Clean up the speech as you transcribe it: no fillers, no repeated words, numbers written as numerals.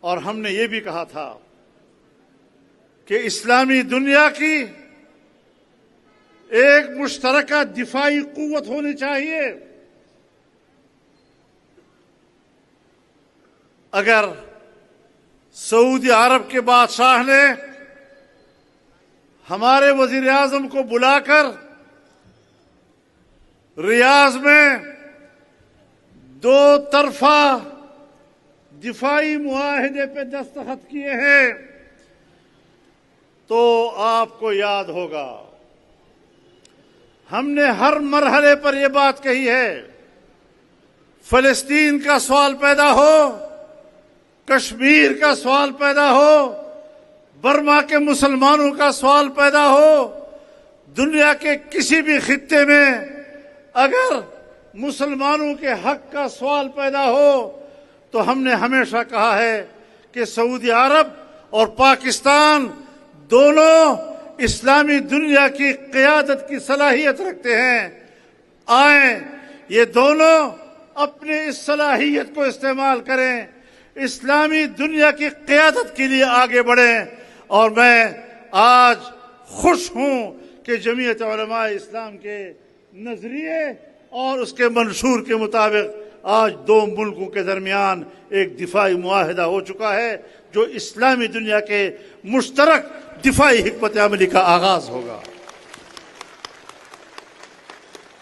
اور ہم نے یہ بھی کہا تھا کہ اسلامی دنیا کی ایک مشترکہ دفاعی قوت ہونی چاہیے. اگر سعودی عرب کے بادشاہ نے ہمارے وزیر اعظم کو بلا کر ریاض میں دو طرفہ دفاعی معاہدے پہ دستخط کیے ہیں تو آپ کو یاد ہوگا ہم نے ہر مرحلے پر یہ بات کہی ہے. فلسطین کا سوال پیدا ہو، کشمیر کا سوال پیدا ہو، برما کے مسلمانوں کا سوال پیدا ہو، دنیا کے کسی بھی خطے میں اگر مسلمانوں کے حق کا سوال پیدا ہو تو ہم نے ہمیشہ کہا ہے کہ سعودی عرب اور پاکستان دونوں اسلامی دنیا کی قیادت کی صلاحیت رکھتے ہیں. آئیں یہ دونوں اپنی اس صلاحیت کو استعمال کریں، اسلامی دنیا کی قیادت کے لیے آگے بڑھیں. اور میں آج خوش ہوں کہ جمعیت علماء اسلام کے نظریے اور اس کے منشور کے مطابق آج دو ملکوں کے درمیان ایک دفاعی معاہدہ ہو چکا ہے جو اسلامی دنیا کے مشترک دفاعی حکمت عملی کا آغاز ہوگا.